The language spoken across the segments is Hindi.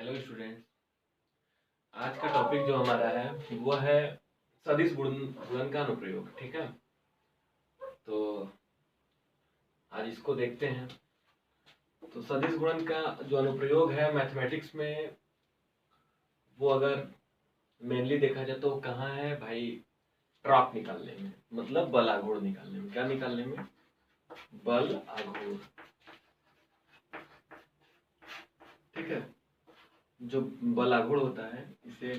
Hello students. आज का टॉपिक जो हमारा है वो है सदिश गुणन का अनुप्रयोग। ठीक है, तो आज इसको देखते हैं। तो सदिश गुणन का जो अनुप्रयोग है मैथमेटिक्स में, वो अगर मेनली देखा जाए तो कहाँ है भाई? ट्रॉप निकालने में, मतलब बल आघूर्ण निकालने में। क्या निकालने में? बल आघूर्ण। ठीक है, जो बल आघूर्ण होता है इसे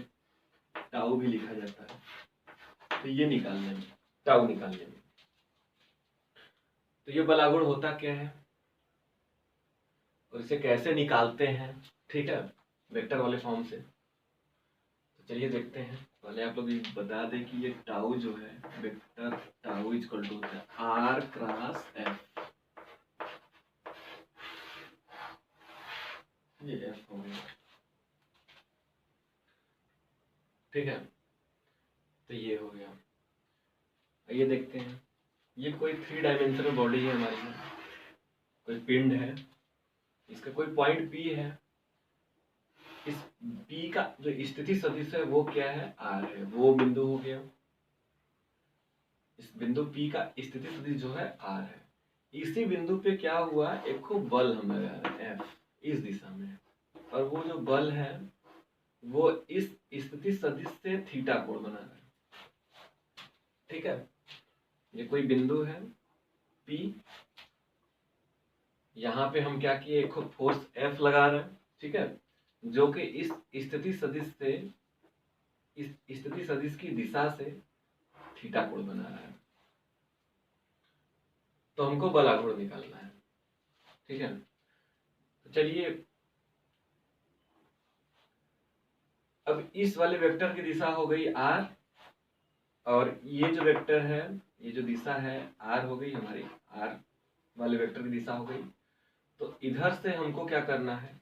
टाउ भी लिखा जाता है। तो ये निकालने में, टाउ निकालने में, तो ये बल आघूर्ण होता क्या है और इसे कैसे निकालते हैं, ठीक है, वेक्टर वाले फॉर्म से। तो चलिए देखते हैं। पहले आप लोग ये बता दें कि ये टाउ जो है, वेक्टर टाउ इक्वल टू होता है आर क्रॉस एफ। ये एफ हो गया, ठीक है। तो ये हो गया। ये देखते हैं, ये कोई 3 डायमेंशनल बॉडी है हमारी में, कोई पिंड है, इसका कोई पॉइंट पी है। इस पी का जो स्थिति सदिश है वो क्या है? आर है। वो बिंदु हो गया। इस बिंदु P का स्थिति सदिश जो है R है। इसी बिंदु पे क्या हुआ? एक को बल हम लगा रहे हैं F, इस दिशा में, और वो जो बल है वो इस स्थिति सदिश से थीटा कोण बना रहा है। ठीक है, ये कोई बिंदु है P, यहाँ पे हम क्या किए? एक को फोर्स F लगा रहे हैं, ठीक है, जो कि इस स्थिति सदिश से, इस स्थिति सदिश की दिशा से थीटा कोण बना रहा है। तो हमको बल आघूर्ण निकालना है। ठीक है, तो चलिए अब इस वाले वेक्टर की दिशा हो गई r, और ये जो वेक्टर है, ये जो दिशा है r हो गई हमारी, r वाले वेक्टर की दिशा हो गई। तो इधर से हमको क्या करना है?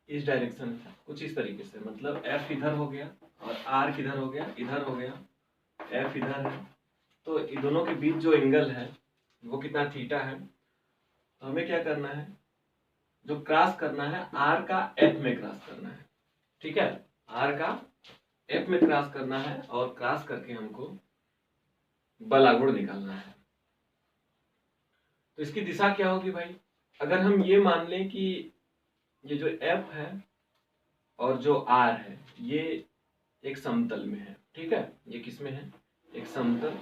इस डायरेक्शन में कुछ इस तरीके से, मतलब f इधर हो गया और r किधर हो गया? इधर हो गया। f इधर है, तो इन दोनों के बीच जो एंगल है वो कितना? थीटा है। तो हमें क्या करना है? जो क्रॉस करना है r का f में क्रॉस करना है। ठीक है, r का f में क्रॉस करना है, और क्रॉस करके हमको बल आघूर्ण निकालना है। तो इसकी दिशा क्या होगी भाई? अगर हम ये मान लें कि ये जो f है और जो r है ये एक समतल में है। ठीक है, ये किस में है? एक समतल,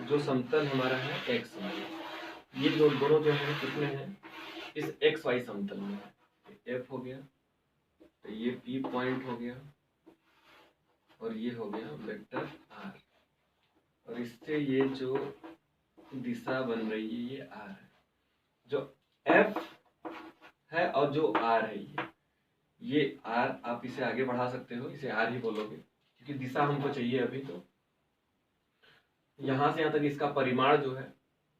जो समतल हमारा है x y। ये दोनों जो है किसमें है? इस x y समतल में है। f हो गया, तो ये p पॉइंट हो गया, और ये हो गया वेक्टर r, और इससे ये जो दिशा बन रही है ये r है। जो f है और जो r है ये r, आप इसे आगे बढ़ा सकते हो, इसे r ही बोलोगे क्योंकि दिशा हमको चाहिए अभी। तो यहां से यहां तक इसका परिमाण जो है,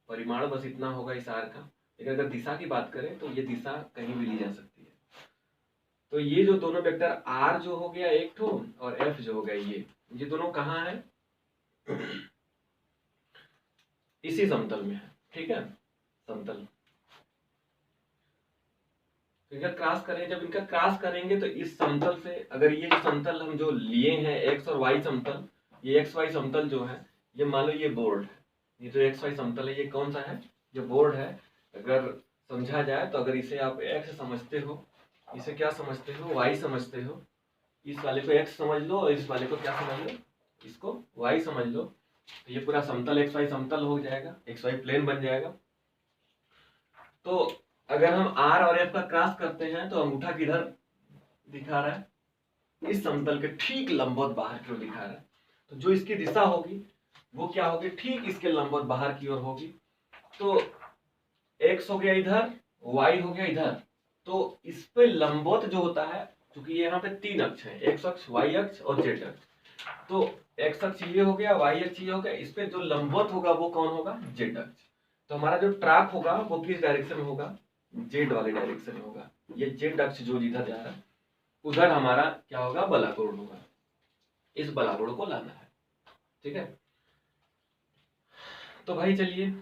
परिमाण बस इतना होगा इस r का। लेकिन अगर दिशा की बात करें तो ये दिशा कहीं भी ली जा सकती है। तो ये जो दोनों वेक्टर r जो हो गया एक ठो, और f जो हो गया ये दोनों कहाँ है? इसी समतल में है। ठीक है, समतल। तो इनका क्रॉस करें, जब इनका क्रॉस करेंगे तो इस समतल से, अगर ये जो समतल हम जो लिए हैं एक्स और वाई समतल, ये एक्स वाई समतल जो है, ये मान लो ये बोर्ड है। ये जो एक्स वाई समतल है ये कौन सा है? जो बोर्ड है। अगर समझा जाए तो अगर इसे आप एक्स समझते हो, इसे क्या समझते हो? वाई समझते हो। इस वाले को एक्स समझ लो और इस वाले को क्या समझ लो? इसको वाई समझ लो। तो ये पूरा समतल एक्स वाई समतल हो जाएगा, एक्स वाई प्लेन बन जाएगा। तो अगर हम r और f का क्रॉस करते हैं तो अंगूठा किधर दिखा रहा है? इस समतल के ठीक लंबवत बाहर की ओर दिखा रहा है। तो जो इसकी दिशा होगी वो क्या होगी? ठीक इसके लंबवत बाहर की ओर होगी। तो x हो गया इधर, y हो गया इधर। तो इस पे लंबवत जो होता है, क्योंकि यहाँ पे 3 अक्ष है, x अक्ष, y अक्ष और z अक्ष। तो x अक्ष ये हो गया, y अक्ष ये हो गया, इस पे जो लंबवत होगा वो कौन होगा? z अक्ष। तो हमारा जो ट्रैक होगा वो किस डायरेक्शन में होगा? जेड वाले डायरेक्शन में होगा। ये जेड अक्ष जो जिधर जा रहा है उधर हमारा क्या होगा? बल आघूर्ण होगा। इस बल आघूर्ण को लाना है। ठीक है, तो भाई चलिए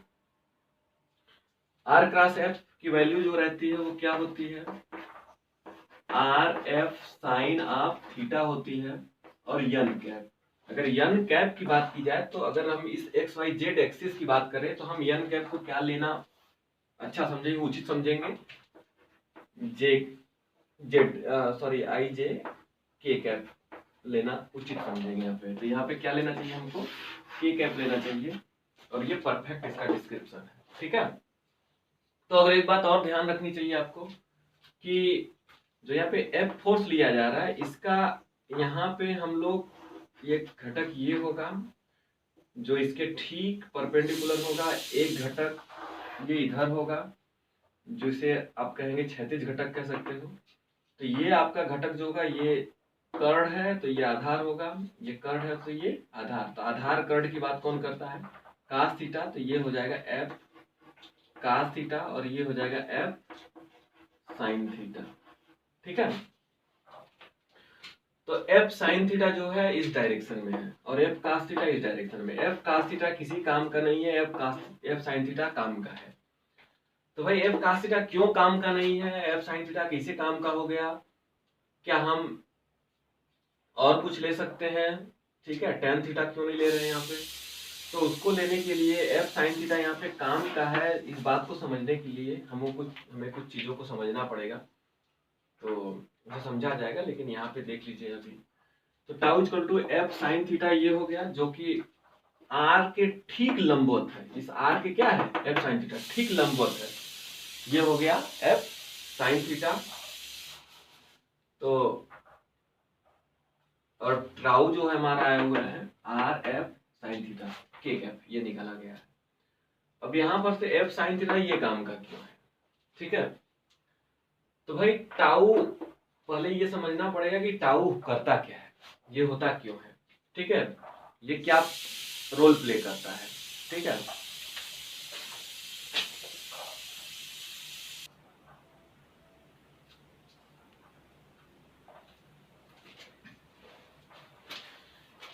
आर क्रॉस एफ की वैल्यू जो रहती है वो क्या होती है, R F sine of theta होती है। और यन कैप, अगर यन कैप की बात की जाए तो अगर हम इस एक्स वाई जेड एक्सिस की बात करें तो हम यन कैप को क्या लेना अच्छा समझेंगे, उचित समझेंगे, जे जेड सॉरी आई जे के कैप लेना उचित समझेंगे यहाँ पे। तो यहाँ पे क्या लेना चाहिए हमको, के कैप लेना चाहिए, और ये परफेक्ट इसका डिस्क्रिप्शन है, ठीक है। तो अगर एक बात और ध्यान रखनी चाहिए आपको कि जो यहाँ पे एफ फोर्स लिया जा रहा है इसका यहाँ पे हम लोग ये घटक ये होगा जो इसके ठीक परपेंडिकुलर होगा, एक घटक ये इधर होगा जिसे आप कहेंगे क्षैतिज घटक कह सकते हो। तो ये आपका घटक जो होगा ये कर्ण है तो ये आधार होगा, ये कर्ण है तो ये आधार। तो आधार कर्ण की बात कौन करता है, कास थीटा, तो ये हो जाएगा एफ कास थीटा और ये हो जाएगा एफ साइन थीटा, ठीक है। तो एफ साइन थीटा जो है इस डायरेक्शन में है और एफ कास थीटा इस डायरेक्शन में। एफ कास थीटा किसी काम का नहीं है, एफ साइन थीटा काम का है। तो भाई एफ कास थीटा क्यों काम का नहीं है, एफ साइन थीटा किसे काम का हो गया, क्या हम और कुछ ले सकते हैं, ठीक है, टेन थीटा क्यों नहीं ले रहे हैं यहाँ पे। तो उसको लेने के लिए एफ साइन थीटा यहाँ पे काम का है, इस बात को समझने के लिए हमें कुछ चीजों को समझना पड़ेगा, तो वो समझा जाएगा, लेकिन यहाँ पे देख लीजिए अभी। तो tau equal to F sine theta ये हो गया जो कि आर के ठीक लंबवत है, इस आर के क्या है, एफ साइन थीटा ठीक लंबवत है, ये हो गया एफ साइन थीटा। तो और टाउ जो है हमारा आया हुआ है आर एफ साइन थीटा के एफ, ये निकाला गया है। अब यहां पर से एफ साइन थीटा ये काम का क्यों है, ठीक है। तो भाई टाउ पहले ये समझना पड़ेगा कि टाउ करता क्या है, ये होता क्यों है, ठीक है, ये क्या रोल प्ले करता है, ठीक है।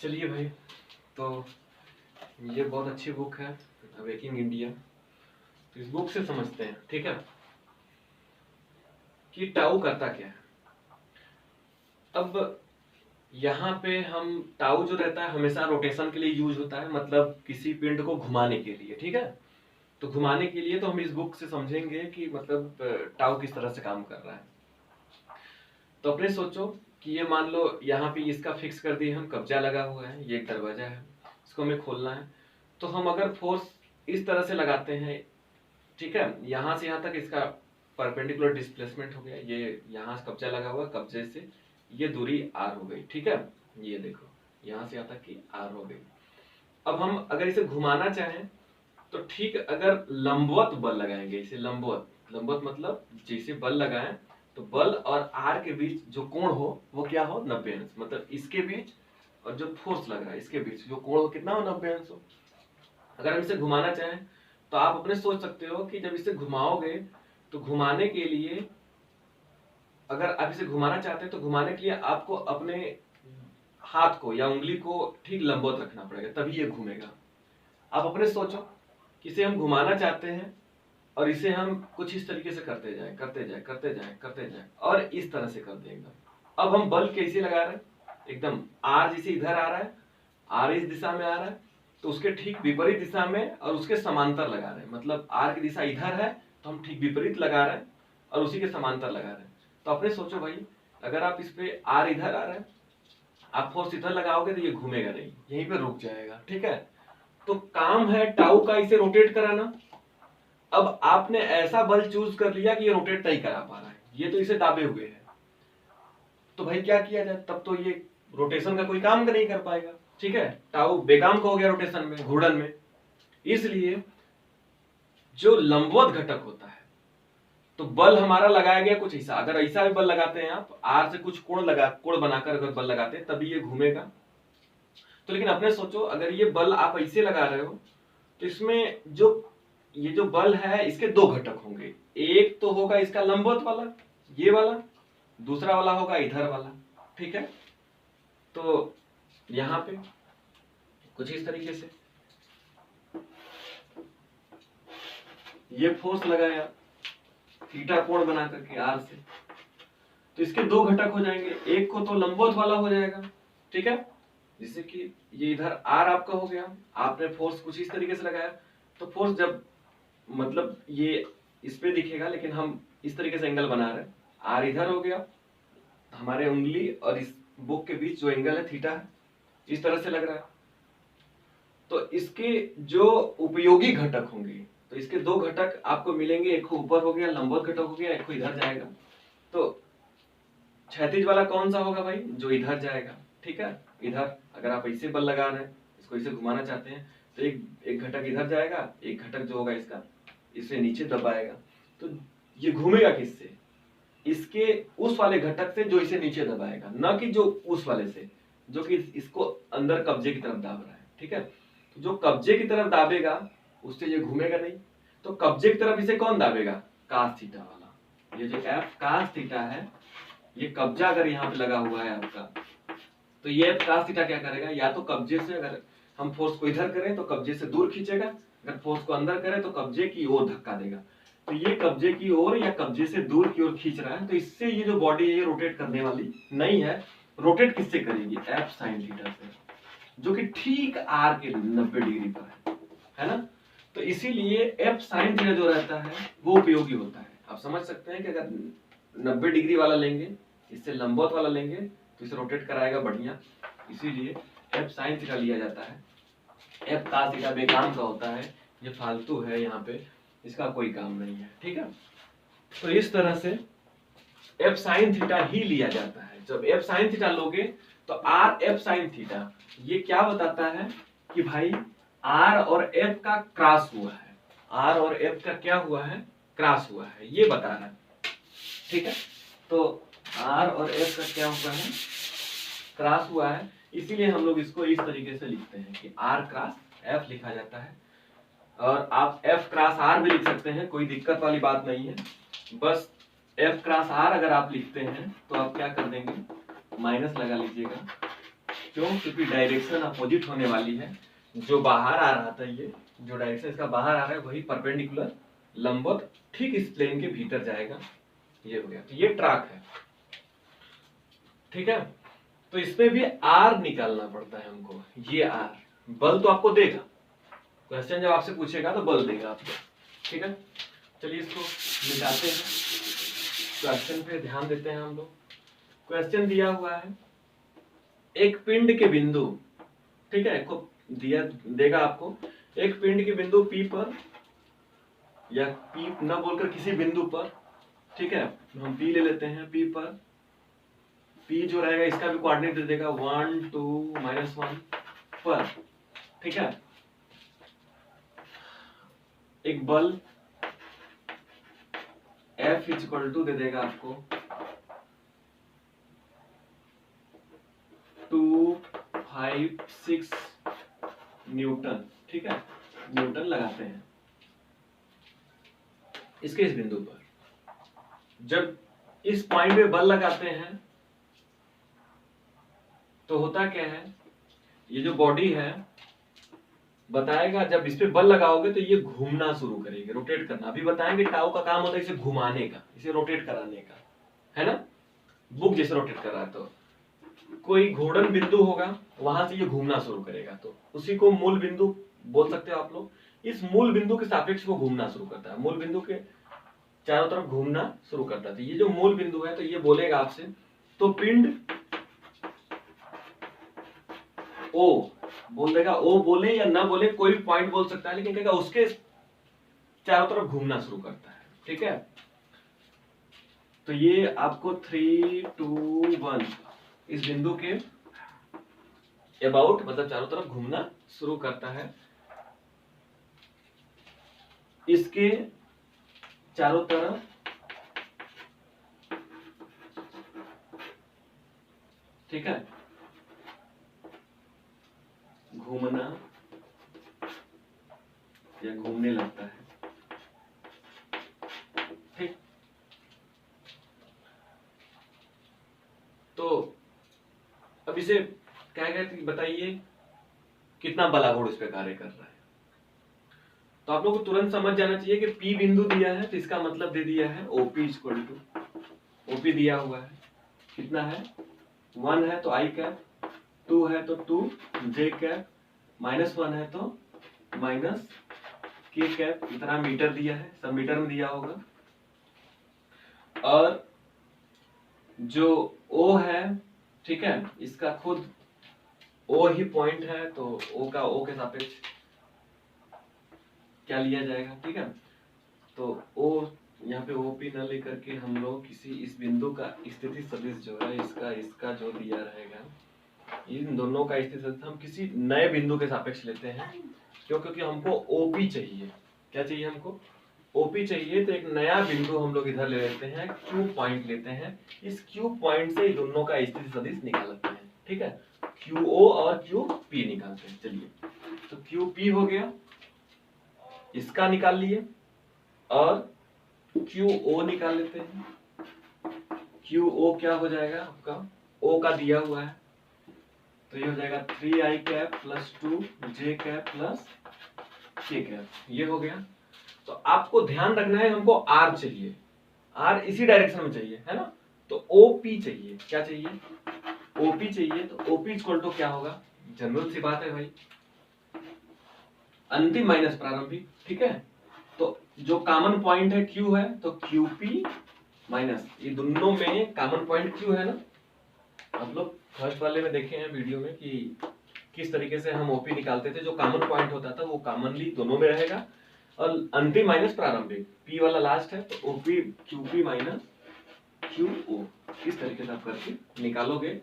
चलिए भाई, तो ये बहुत अच्छी बुक है अवेकिंग इंडिया, तो इस बुक से समझते हैं, ठीक है, कि टाउ करता क्या है। अब यहाँ पे हम टाउ जो रहता है हमेशा रोटेशन के लिए यूज होता है, मतलब किसी पिंड को घुमाने के लिए, ठीक है। तो घुमाने के लिए तो हम इस बुक से समझेंगे कि मतलब टाउ किस तरह से काम कर रहा है। तो अपने सोचो कि ये मान लो यहाँ पे इसका फिक्स कर दिए हम, कब्जा लगा हुआ है, ये एक दरवाजा है, इसको हमें खोलना है। तो हम अगर फोर्स इस तरह से लगाते हैं, ठीक है, यहाँ से यहाँ तक इसका परपेंडिकुलर डिस्प्लेसमेंट हो गया, ये यहाँ से कब्जा लगा हुआ, कब्जे से ये दूरी आर हो गई, ठीक है, ये देखो यहाँ से यहाँ तक की आर हो गई। अब हम अगर इसे घुमाना चाहें तो ठीक अगर लंबवत बल लगाएंगे, इसे लंबवत लंबवत मतलब जैसे बल लगाएं तो बल और आर के बीच जो कोण हो वो क्या हो, 90 अंश, मतलब इसके बीच और जो फोर्स लग रहा है इसके बीच जो कोण हो कितना हो, 90 अंश हो। अगर हम इसे घुमाना चाहें तो आप अपने सोच सकते हो कि जब इसे घुमाओगे तो घुमाने के लिए, अगर आप इसे घुमाना चाहते हैं तो घुमाने के लिए आपको अपने हाथ को या उंगली को ठीक लंबवत रखना पड़ेगा, तभी ये घूमेगा। आप अपने सोचो कि इसे हम घुमाना चाहते हैं और इसे हम कुछ इस तरीके से करते जाएं करते जाएं करते जाएं करते जाएं और इस तरह से कर देंगे। अब हम बल कैसे लगा रहे हैं, एकदम आर जैसे इधर आ रहा है, आर इस दिशा में आ रहा है तो उसके ठीक विपरीत दिशा में और उसके समांतर लगा रहे हैं, मतलब आर की दिशा इधर है तो हम ठीक विपरीत लगा रहे हैं और उसी के समांतर लगा रहे हैं। तो अपने सोचो भाई, अगर आप इस पे आर इधर आ रहा है, आप फोर्स इधर लगाओगे तो ये घूमेगा नहीं, यहीं पे रुक जाएगा, ठीक है। तो काम है टाउ का इसे रोटेट कराना। अब आपने ऐसा बल चूज कर लिया कि ये रोटेट नहीं करा पा रहा है, ये तो इसे दाबे हुए है, तो भाई क्या किया जाए, तब तो ये रोटेशन का कोई काम नहीं कर पाएगा, ठीक है, टाउ बेकाम का हो गया रोटेशन में, घूर्णन में। इसलिए जो लंबवत घटक होता है तो बल हमारा लगाया गया कुछ ऐसा, अगर ऐसा भी बल लगाते हैं आप आर से कुछ कोण बनाकर अगर बल लगाते हैं तभी ये घूमेगा। तो लेकिन अपने सोचो अगर ये बल आप ऐसे लगा रहे हो तो इसमें जो ये जो बल है इसके दो घटक होंगे, एक तो होगा इसका लंबवत वाला ये वाला, दूसरा वाला होगा इधर वाला, ठीक है। तो यहां पे कुछ इस तरीके से ये फोर्स लगाया थीटा कोण बना करके आर से, तो इसके दो घटक हो जाएंगे, एक को तो लंबवत वाला हो जाएगा, ठीक है, जैसे कि ये इधर आर आपका हो गया, आपने फोर्स कुछ इस तरीके से लगाया, तो फोर्स जब मतलब ये इस पे दिखेगा, लेकिन हम इस तरीके से एंगल बना रहे हैं, आर इधर हो गया, हमारे उंगली और इस बुक के बीच जो एंगल है थीटा है, इस तरह से लग रहा है। तो इसके जो उपयोगी घटक होंगे, तो इसके दो घटक आपको मिलेंगे, एक को ऊपर हो गया लंबवत घटक हो गया, एक को इधर जाएगा। तो क्षैतिज वाला कौन सा होगा भाई, जो इधर जाएगा, ठीक है, इधर अगर आप ऐसे बल लगा रहे हैं, इसको इसे घुमाना चाहते हैं, तो एक घटक इधर जाएगा, एक घटक जो होगा इसका इसे नीचे दबाएगा, तो ये घूमेगा किससे, इसके उस वाले घटक से जो इसे नीचे दबाएगा, न कि जो उस वाले से जो कि इसको अंदर कब्जे की तरफ दाब रहा है, ठीक है। तो जो कब्जे की तरफ दाबेगा उससे ये घूमेगा नहीं, तो कब्जे की तरफ इसे कौन दाबेगा, कास थीटा वाला, ये जो एफ कास थीटा है, ये कब्जा अगर यहाँ पे लगा हुआ है आपका, तो ये एफ कास थीटा क्या करेगा, या तो कब्जे से अगर हम फोर्स को इधर करें तो कब्जे से दूर खींचेगा, अगर फोर्स को अंदर करें तो कब्जे की ओर धक्का देगा। तो ये कब्जे की ओर या कब्जे से दूर की ओर खींच रहा है, तो इससे ये जो बॉडी है ये रोटेट करने वाली नहीं है। रोटेट किससे करेगी, एफ साइन थीटा से, जो कि ठीक आर के 90 डिग्री पर है ना। तो इसीलिए एफ साइन थीटा जो रहता है वो उपयोगी होता है। आप समझ सकते हैं कि अगर 90 डिग्री वाला लेंगे, इससे लंबवत वाला लेंगे, तो इसे रोटेट कराएगा बढ़िया, इसीलिए एफ साइन थीटा लिया जाता है। एफ कास थीटा बेकाम का होता है, ये फालतू है, यहाँ पे इसका कोई काम नहीं है, ठीक है। तो इस तरह से एफ साइन थीटा ही लिया जाता है। जब एफ साइन थीटा लोगे तो आर एफ साइन थीटा ये क्या बताता है कि भाई आर और एफ का क्रॉस हुआ है, आर और एफ का क्या हुआ है, क्रॉस हुआ है, ये बता रहा है, ठीक है। तो आर और एफ का क्या हुआ है, क्रॉस हुआ है, इसीलिए हम लोग इसको इस तरीके से लिखते हैं कि आर क्रॉस एफ लिखा जाता है। और आप एफ क्रॉस आर भी लिख सकते हैं, कोई दिक्कत वाली बात नहीं है। बस एफ क्रॉस आर अगर आप लिखते हैं तो आप क्या कर देंगे, माइनस लगा लीजिएगा, क्यों, क्योंकि डायरेक्शन अपोजिट होने वाली है। जो बाहर आ रहा था, ये जो डायरेक्शन इसका बाहर आ रहा है वही परपेंडिकुलर लंबवत ठीक इस प्लेन के भीतर जाएगा, ये हो गया। तो ये ट्रैक है, ठीक है। तो इसमें भी आर निकालना पड़ता है हमको, ये आर बल तो आपको देगा, क्वेश्चन जब आपसे पूछेगा तो बल देगा आपको, ठीक है। चलिए इसको निकालते हैं, क्वेश्चन पे ध्यान देते हैं हम लोग। क्वेश्चन दिया हुआ है एक पिंड के बिंदु, ठीक है, को दिया देगा आपको, एक पिंड के बिंदु P पर, या P न बोलकर किसी बिंदु पर, ठीक है, हम P ले लेते हैं, P पर, P जो रहेगा इसका भी कोऑर्डिनेट दे देगा 1 2 -1 पर, ठीक है। एक बल F इक्वल टू दे देगा आपको 256 न्यूटन, ठीक है, न्यूटन लगाते हैं इसके इस बिंदु पर। जब इस पॉइंट पे बल लगाते हैं तो होता क्या है, ये जो बॉडी है बताएगा, जब इस पे बल लगाओगे तो ये घूमना शुरू करेगी, रोटेट करना। अभी बताएंगे टाउ का काम होता है इसे घुमाने का, इसे रोटेट कराने का, है ना, बुक जैसे रोटेट कर रहा है। तो कोई घूर्णन बिंदु होगा, वहां से ये घूमना शुरू करेगा, तो उसी को मूल बिंदु बोल सकते हो आप लोग। इस मूल बिंदु के सापेक्ष वो घूमना शुरू करता है, मूल बिंदु के चारों तरफ घूमना शुरू करता है। तो ये जो मूल बिंदु है, तो ये बोलेगा आपसे, तो पिंड ओ बोल देगा, ओ बोले या ना बोले, कोई भी पॉइंट बोल सकता है, लेकिन कहेगा उसके चारों तरफ घूमना शुरू करता है, ठीक है। तो ये आपको 3 2 1 इस बिंदु के अबाउट, मतलब चारों तरफ घूमना शुरू करता है, इसके चारों तरफ ठीक है घूमना या घूमने लगता है, ठीक। तो अब इसे क्या कहते हैं, बताइए कितना बलाघूर्ण इस पे कार्य कर रहा है। तो आप लोग को तुरंत समझ जाना चाहिए कि P बिंदु दिया है तो इसका मतलब दे दिया है OP इक्वल टू, OP दिया हुआ है कितना है 1 है तो I कैप, 2 है तो 2 J कैप, -1 है तो माइनस K कैप, इतना मीटर दिया है, सब मीटर में दिया होगा। और जो O है ठीक है, इसका खुद O ही पॉइंट है तो O का O के सापेक्ष क्या लिया जाएगा, ठीक है। तो O यहाँ पे OP न लेकर के हम लोग किसी इस बिंदु का स्थिति सदिश जो है इसका जो दिया रहेगा, इन दोनों का स्थिति सदिश हम किसी नए बिंदु के सापेक्ष लेते हैं। क्यों? क्योंकि हमको OP चाहिए। क्या चाहिए हमको? OP चाहिए। तो एक नया बिंदु हम लोग इधर ले लेते हैं, Q पॉइंट लेते हैं। इस Q पॉइंट से दोनों का स्थिति सदिश निकालते हैं, ठीक है। QO और QP निकालते हैं। चलिए, तो QP हो गया, इसका निकाल लिए, और QO निकाल लेते हैं। QO क्या हो जाएगा आपका, O का दिया हुआ है तो ये हो जाएगा 3I cap plus 2J cap plus K cap, ये हो गया। तो आपको ध्यान रखना है, हमको R चाहिए, R इसी डायरेक्शन में चाहिए, है ना। तो OP चाहिए, क्या चाहिए? OP चाहिए। तो OP इक्वल टू क्या होगा, जनरल सी बात है भाई, अंतिम माइनस प्रारंभिक, ठीक है। तो जो कॉमन पॉइंट है Q है तो QP माइनस, ये दोनों में कॉमन पॉइंट Q है ना। आप लोग फर्स्ट वाले में देखे हैं वीडियो में कि किस तरीके से हम OP निकालते थे, जो कॉमन पॉइंट होता था वो कॉमनली दोनों में रहेगा, और अंतिम माइनस प्रारंभिक, P वाला लास्ट है तो OP QP माइनस QO, इस तरीके से आप करके निकालोगे।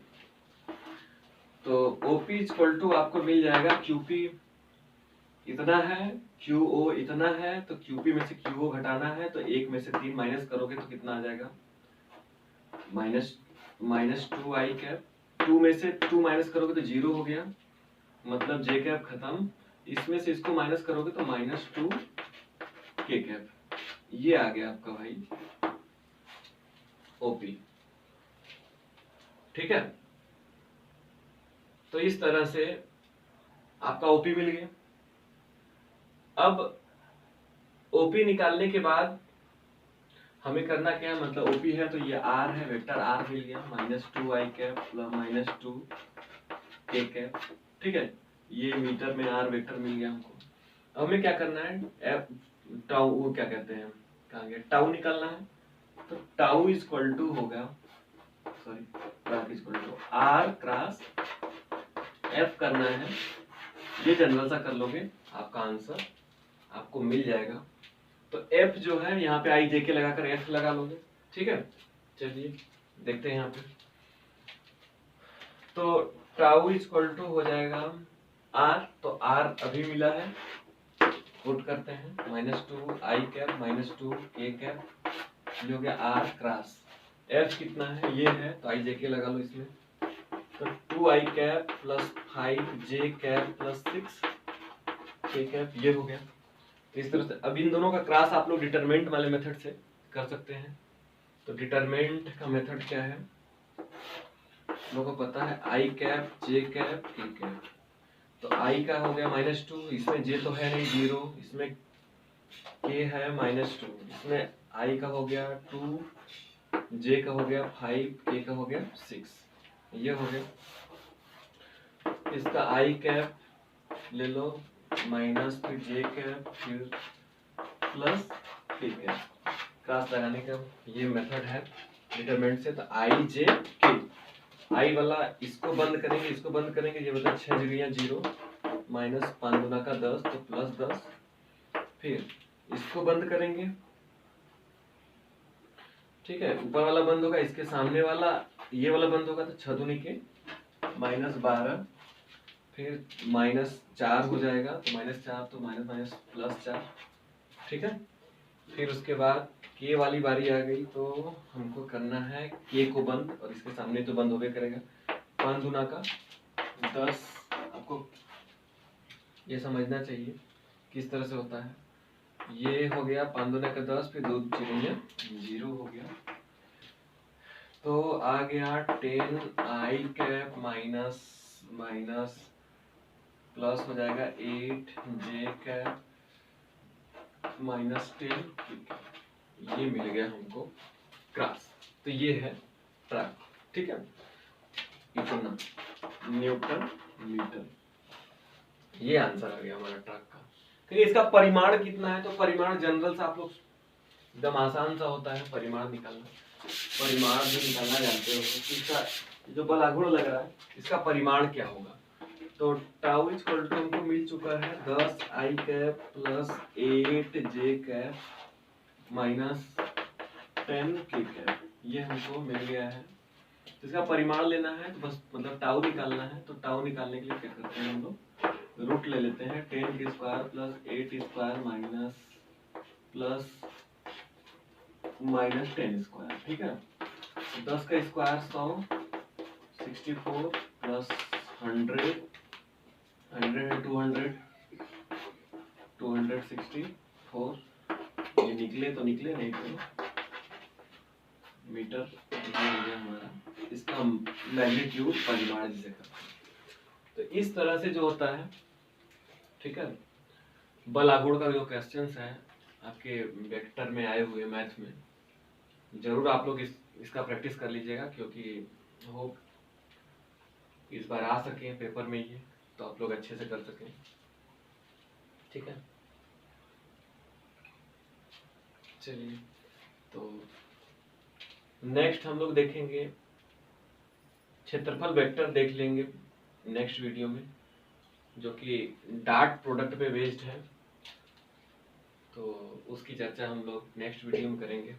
तो OP इक्वल टू आपको मिल जाएगा QP इतना है, QO इतना है, तो QP में से QO घटाना है तो 1 में से 3 माइनस करोगे तो कितना आ जाएगा, माइनस 2I कैप, 2 में से 2 माइनस करोगे तो 0 हो गया, मतलब J कैप खत्म, इसमें से इसको माइनस करोगे तो -2 K कैप, ये आ गया आपका भाई OP, ठीक है। तो इस तरह से आपका OP मिल गया। अब OP निकालने के बाद हमें करना क्या है, मतलब OP है तो ये R है, वेक्टर R मिल गया, -2I cap plus -2 K cap, ठीक है। ये मीटर में R वेक्टर मिल गया हमको। अब हमें क्या करना है, F टाउ, वो क्या कहते हैं, कहाँ गया, टाउ निकालना है। तो टाउ इक्वल टू होगा, sorry, tau equal to R cross F करना है, ये जनरल सा कर लोगे, आपका आंसर आपको मिल जाएगा। तो F जो है यहाँ पे I J के लगाकर F लगा लोगे, ठीक है। चलिए देखते हैं यहाँ पे, तो टाउ इक्वल टू हो जाएगा R, तो R अभी मिला है, पुट करते हैं, -2I कैप -2 K कैप, ये हो गया R क्रॉस F कितना है, ये है तो I J के लगा लो इसमें, तो 2I cap plus 5J cap plus 6 K cap, ये हो गया। इस तरह से अब इन दोनों का क्रॉस आप लोग डिटरमिनेंट वाले मेथड से कर सकते हैं। तो डिटरमिनेंट का मेथड क्या है, लोगों को पता है, I cap J cap K cap. तो I का हो गया -2, इसमें J तो है नहीं 0, इसमें K है -2, इसमें I का हो गया 2, J का हो गया 5, K का हो गया 6, ये हो गया। इसका I कैप ले लो, माइनस फिर J कैप फिर प्लस K कैप, क्रॉस लगाने का ये मेथड है डिटरमिनेंट से। तो I J K, I वाला इसको बंद करेंगे, इसको बंद करेंगे, ये बता 6 जगह 0, माइनस 5 गुना का 10 तो प्लस 10, फिर इसको बंद करेंगे, ठीक है। ऊपर वाला बंद होगा, इसके सामने वाला ये वाला बंद होगा तो 6 दूनी के -12, फिर -4 हो जाएगा, तो -4 तो माइनस +4, ठीक है। फिर उसके बाद K वाली बारी आ गई, तो हमको करना है K को बंद, और इसके सामने तो बंद होबे करेगा, 5 गुना का 10, आपको ये समझना चाहिए किस तरह से होता है। ये हो गया 5 गुना का 10, फिर 2 चिड़िया 0 हो गया, तो आ गया 10I कैप माइनस प्लस हो जाएगा 8J कैप माइनस 10 ये मिल गया हमको क्रॉस। तो ये है ट्रैक, ठीक है, इतना न्यूटन मीटर, ये आंसर आ गया हमारा ट्रैक का। क्योंकि इसका परिमाण कितना है, तो परिमाण जनरल से आप लोग एकदम आसान सा होता है परिमाण निकालना, परिमाण भी निकालना जानते हो। इसका जो बलागुण लग रहा है इसका परिमाण क्या होगा, तो टाउ इक्वल टू हमको मिल चुका है 10 आई कैप प्लस 8 जे कैप माइनस 10 के कैप, ये हमको मिल गया है। तो इसका परिमाण लेना है तो बस मतलब टाउ निकालना है, तो टाउ निकालने के लिए क्या करते हैं हम लोग, रूट ले लेते हैं 10 के square plus 8 square minus plus minus 10 square, ठीक है। 10 का स्क्वायर 100, 64 प्लस 100 है 264, ये निकले तो निकले, नहीं तो मीटर ये हो गया हमारा, इसका मैग्नीट्यूड परिमाण जिसे करते हैं। तो इस तरह से जो होता है, ठीक है, बल आघूर्ण का जो क्वेश्चंस है आपके वेक्टर में आए हुए मैथ में, जरूर आप लोग इसका प्रैक्टिस कर लीजिएगा, क्योंकि होप इस बार आ सके पेपर में ये, तो आप लोग अच्छे से कर सकें, ठीक है। चलिए, तो नेक्स्ट हम लोग देखेंगे क्षेत्रफल वेक्टर, देख लेंगे नेक्स्ट वीडियो में, जो कि डॉट प्रोडक्ट पे बेस्ड है, तो उसकी चर्चा हम लोग नेक्स्ट वीडियो में करेंगे।